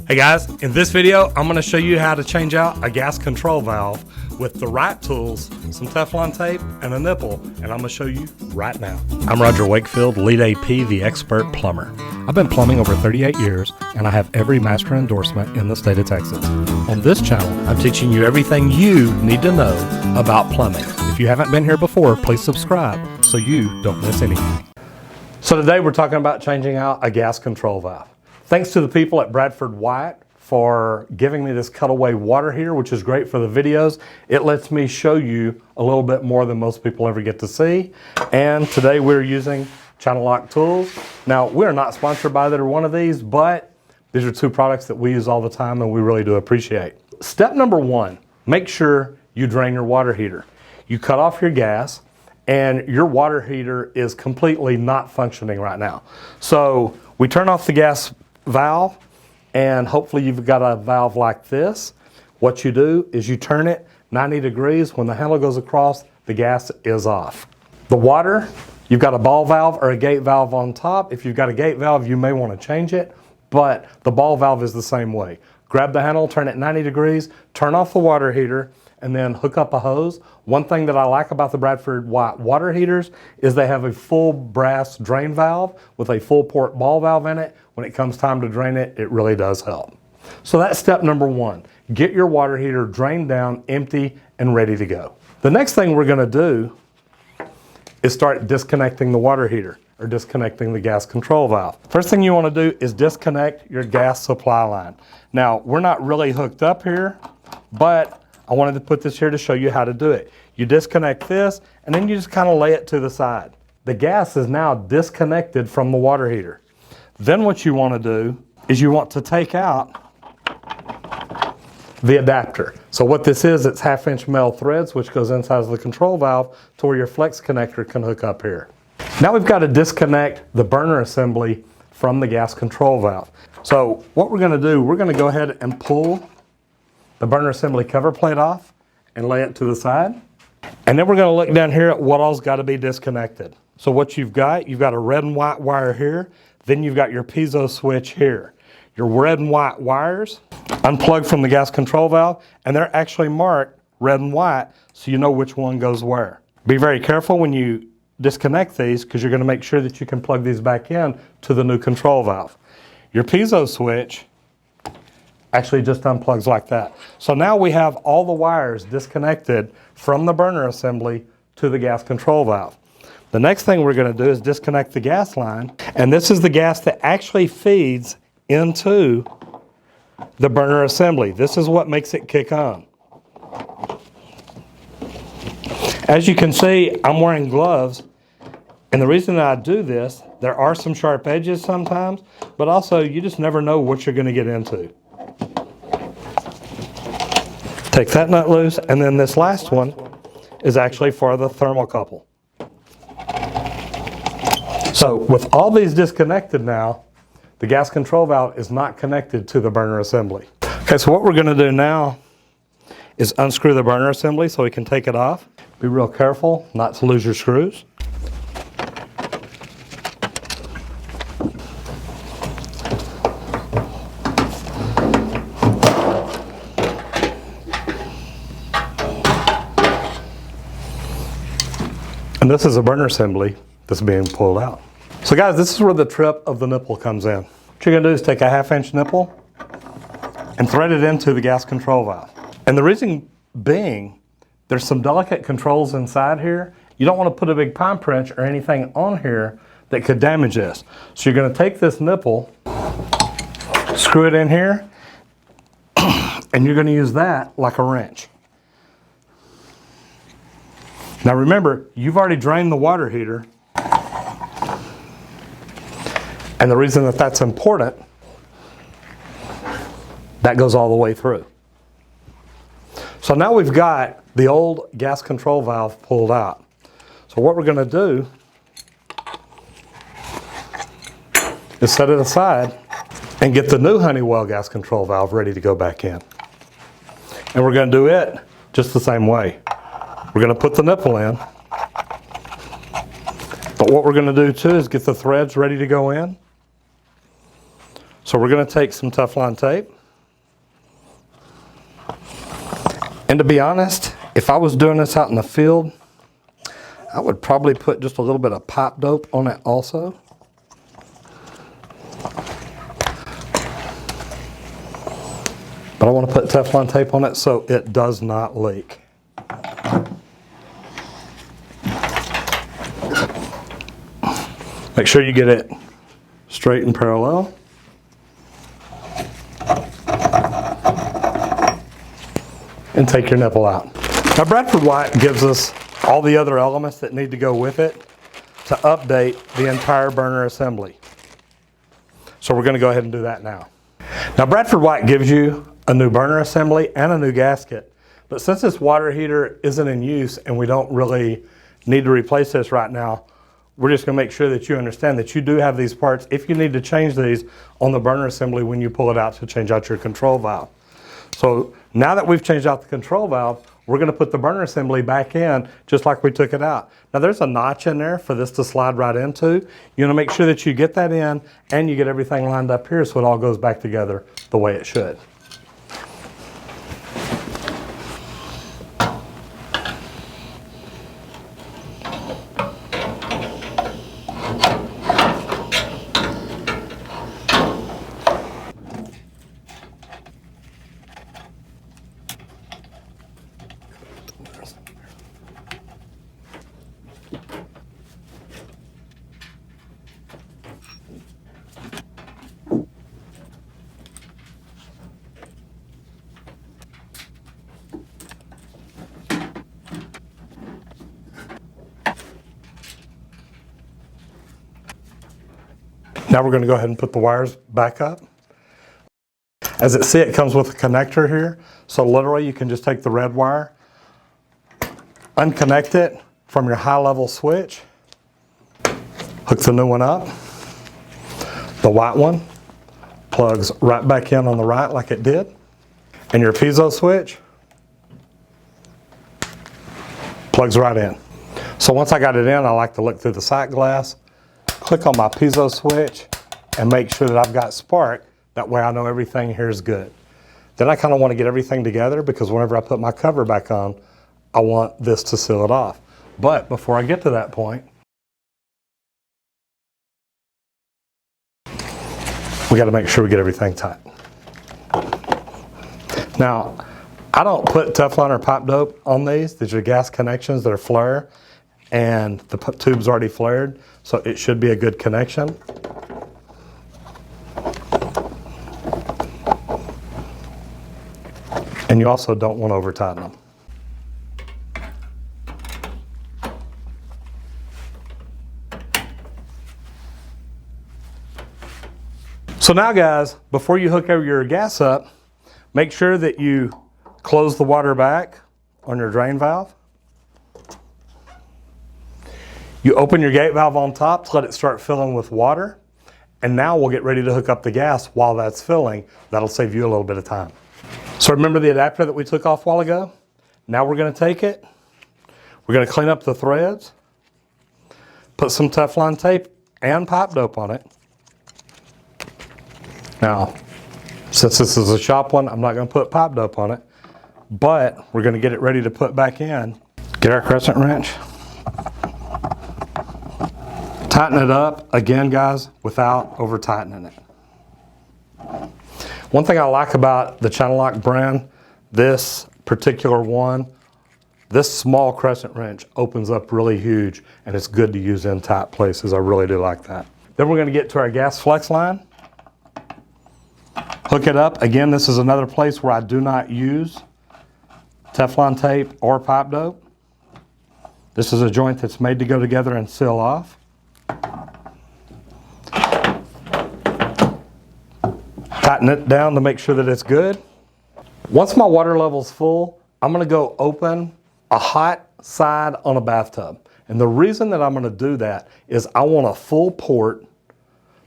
Hey guys, in this video, I'm going to show you how to change out a gas control valve with the right tools, some Teflon tape, and a nipple, and I'm going to show you right now. I'm Roger Wakefield, Lead AP, the expert plumber. I've been plumbing over 38 years, and I have every master endorsement in the state of Texas. On this channel, I'm teaching you everything you need to know about plumbing. If you haven't been here before, please subscribe so you don't miss anything. So today we're talking about changing out a gas control valve. Thanks to the people at Bradford Wyatt for giving me this cutaway water heater, which is great for the videos. It lets me show you a little bit more than most people ever get to see. And today we're using Channel Lock tools. Now, we're not sponsored by either one of these, but these are two products that we use all the time and we really do appreciate. Step number one, make sure you drain your water heater. You cut off your gas and your water heater is completely not functioning right now. So we turn off the gas valve, and hopefully you've got a valve like this. What you do is you turn it 90 degrees. When the handle goes across, the gas is off. The water, you've got a ball valve or a gate valve on top. If you've got a gate valve, you may want to change it, but the ball valve is the same way. Grab the handle, turn it 90 degrees, turn off the water heater, and then hook up a hose. One thing that I like about the Bradford Wyatt water heaters is they have a full brass drain valve with a full port ball valve in it. When it comes time to drain it, it really does help. So that's step number one. Get your water heater drained down, empty, and ready to go. The next thing we're gonna do is start disconnecting the water heater or disconnecting the gas control valve. First thing you wanna do is disconnect your gas supply line. Now, we're not really hooked up here, but I wanted to put this here to show you how to do it. You disconnect this, and then you just kind of lay it to the side. The gas is now disconnected from the water heater. Then what you want to do is you want to take out the adapter. So what this is, it's 1/2-inch metal threads, which goes inside of the control valve to where your flex connector can hook up here. Now we've got to disconnect the burner assembly from the gas control valve. So what we're going to do, we're going to go ahead and pull the burner assembly cover plate off and lay it to the side. And then we're going to look down here at what all's got to be disconnected. So what you've got a red and white wire here. Then you've got your piezo switch here. Your red and white wires unplug from the gas control valve, and they're actually marked red and white so you know which one goes where. Be very careful when you disconnect these because you're going to make sure that you can plug these back in to the new control valve. Your piezo switch actually just unplugs like that. So now we have all the wires disconnected from the burner assembly to the gas control valve. The next thing we're going to do is disconnect the gas line, and this is the gas that actually feeds into the burner assembly. This is what makes it kick on. As you can see, I'm wearing gloves, and the reason that I do this, there are some sharp edges sometimes, but also you just never know what you're going to get into. Take that nut loose, and then this last one is actually for the thermocouple. So with all these disconnected now, the gas control valve is not connected to the burner assembly. Okay, so what we're going to do now is unscrew the burner assembly so we can take it off. Be real careful not to lose your screws. And this is a burner assembly that's being pulled out. So guys, this is where the trip of the nipple comes in. What you're gonna do is take a 1/2-inch nipple and thread it into the gas control valve. And the reason being, there's some delicate controls inside here. You don't wanna put a big palm wrench or anything on here that could damage this. So you're gonna take this nipple, screw it in here, and you're gonna use that like a wrench. Now remember, you've already drained the water heater. And the reason that that's important, that goes all the way through. So now we've got the old gas control valve pulled out. So what we're going to do is set it aside and get the new Honeywell gas control valve ready to go back in. And we're going to do it just the same way. We're going to put the nipple in. But what we're going to do too is get the threads ready to go in. So we're going to take some Teflon tape. And to be honest, if I was doing this out in the field, I would probably put just a little bit of pipe dope on it also. But I want to put Teflon tape on it so it does not leak. Make sure you get it straight and parallel. And take your nipple out. Now Bradford White gives us all the other elements that need to go with it to update the entire burner assembly. So we're going to go ahead and do that now. Now Bradford White gives you a new burner assembly and a new gasket. But since this water heater isn't in use and we don't really need to replace this right now, we're just going to make sure that you understand that you do have these parts if you need to change these on the burner assembly when you pull it out to change out your control valve. So now that we've changed out the control valve, we're going to put the burner assembly back in just like we took it out. Now there's a notch in there for this to slide right into. You want to make sure that you get that in and you get everything lined up here so it all goes back together the way it should. Now we're going to go ahead and put the wires back up. As it see, it comes with a connector here. So literally you can just take the red wire, unconnect it from your high level switch, hook the new one up. The white one plugs right back in on the right like it did. And your piezo switch plugs right in. So once I got it in, I like to look through the sight glass, click on my piezo switch and make sure that I've got spark. That way I know everything here is good. Then I kind of want to get everything together because whenever I put my cover back on, I want this to seal it off. But before I get to that point, we got to make sure we get everything tight. Now, I don't put Teflon or pipe dope on these. These are gas connections that are flare, and the tube's already flared, so it should be a good connection. And you also don't want to over tighten them. So now guys, before you hook your gas up, make sure that you close the water back on your drain valve. You open your gate valve on top to let it start filling with water. And now we'll get ready to hook up the gas while that's filling. That'll save you a little bit of time. So remember the adapter that we took off a while ago? Now we're going to take it. We're going to clean up the threads. Put some Teflon tape and pipe dope on it. Now, since this is a shop one, I'm not going to put pipe dope on it. But we're going to get it ready to put back in. Get our crescent wrench. Tighten it up, again guys, without over tightening it. One thing I like about the Channel Lock brand, this particular one, this small crescent wrench opens up really huge and it's good to use in tight places. I really do like that. Then we're going to get to our gas flex line. Hook it up. Again, this is another place where I do not use Teflon tape or pipe dope. This is a joint that's made to go together and seal off. Tighten it down to make sure that it's good. Once my water level's full, I'm going to go open a hot side on a bathtub. And the reason that I'm going to do that is I want a full port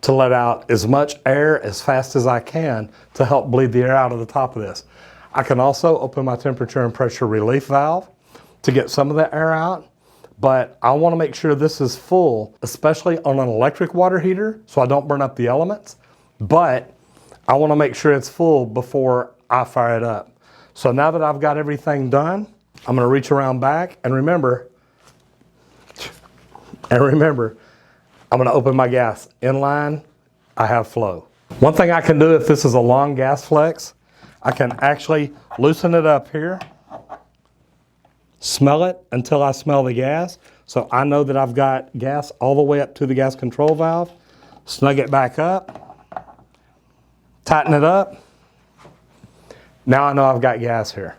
to let out as much air as fast as I can to help bleed the air out of the top of this. I can also open my temperature and pressure relief valve to get some of the air out, but I want to make sure this is full, especially on an electric water heater so I don't burn up the elements. But I want to make sure it's full before I fire it up. So now that I've got everything done, I'm going to reach around back and remember, I'm going to open my gas. Inline, I have flow. One thing I can do if this is a long gas flex, I can actually loosen it up here, smell it until I smell the gas. So I know that I've got gas all the way up to the gas control valve. Snug it back up, tighten it up. Now I know I've got gas here.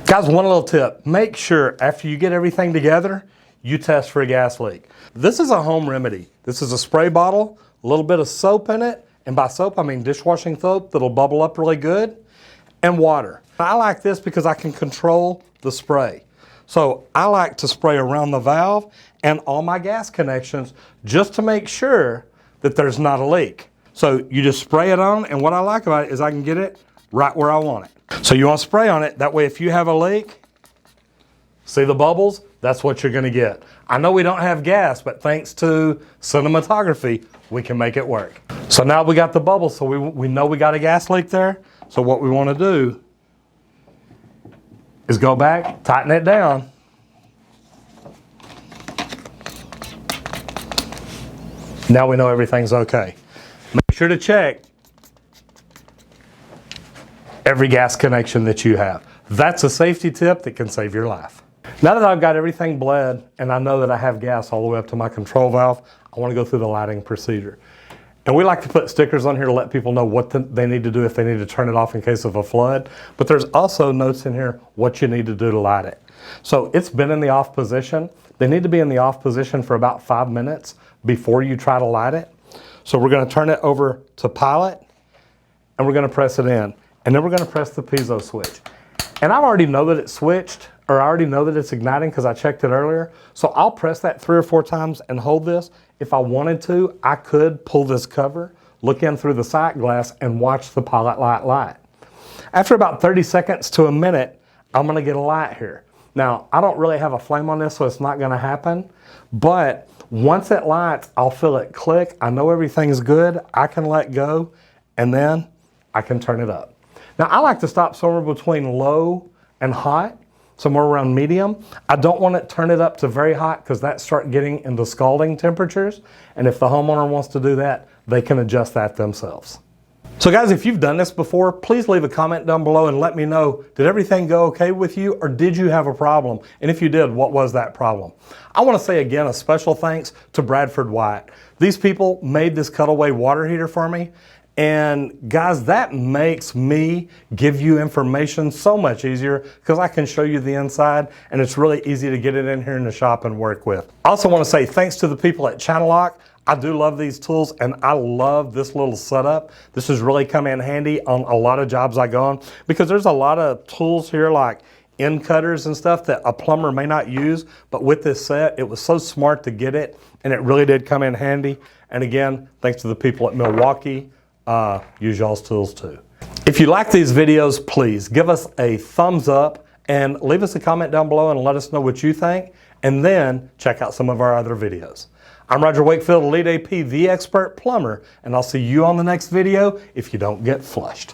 Guys, one little tip. Make sure after you get everything together, you test for a gas leak. This is a home remedy. This is a spray bottle, a little bit of soap in it, and by soap I mean dishwashing soap that'll bubble up really good, and water. I like this because I can control the spray. So I like to spray around the valve and all my gas connections just to make sure that there's not a leak. So you just spray it on, and what I like about it is I can get it right where I want it. So you want to spray on it, that way if you have a leak, see the bubbles? That's what you're gonna get. I know we don't have gas, but thanks to cinematography, we can make it work. So now we got the bubbles, so we know we got a gas leak there. So what we wanna do is go back, tighten it down. Now we know everything's okay. Make sure to check every gas connection that you have. That's a safety tip that can save your life. Now that I've got everything bled and I know that I have gas all the way up to my control valve, I want to go through the lighting procedure. And we like to put stickers on here to let people know what they need to do if they need to turn it off in case of a flood. But there's also notes in here what you need to do to light it. So it's been in the off position. They need to be in the off position for about 5 minutes before you try to light it. So we're going to turn it over to pilot and we're going to press it in. And then we're going to press the piezo switch. And I already know that it's switched, or I already know that it's igniting because I checked it earlier. So I'll press that 3 or 4 times and hold this. If I wanted to, I could pull this cover, look in through the sight glass, and watch the pilot light light. After about 30 seconds to a minute, I'm going to get a light here. Now, I don't really have a flame on this, so it's not going to happen. But once it lights, I'll feel it click. I know everything's good. I can let go, and then I can turn it up. Now, I like to stop somewhere between low and hot, somewhere around medium. I don't want to turn it up to very hot because that starts getting into scalding temperatures. And if the homeowner wants to do that, they can adjust that themselves. So guys, if you've done this before, please leave a comment down below and let me know, did everything go okay with you or did you have a problem? And if you did, what was that problem? I want to say again, a special thanks to Bradford Wyatt. These people made this cutaway water heater for me. And guys, that makes me give you information so much easier because I can show you the inside and it's really easy to get it in here in the shop and work with. I also want to say thanks to the people at Channel Lock. I do love these tools and I love this little setup. This has really come in handy on a lot of jobs I go on because there's a lot of tools here like end cutters and stuff that a plumber may not use, but with this set, it was so smart to get it and it really did come in handy. And again, thanks to the people at Milwaukee. Use y'all's tools too. If you like these videos, please give us a thumbs up and leave us a comment down below and let us know what you think, and then check out some of our other videos. I'm Roger Wakefield, Lead AP, the expert plumber, and I'll see you on the next video if you don't get flushed.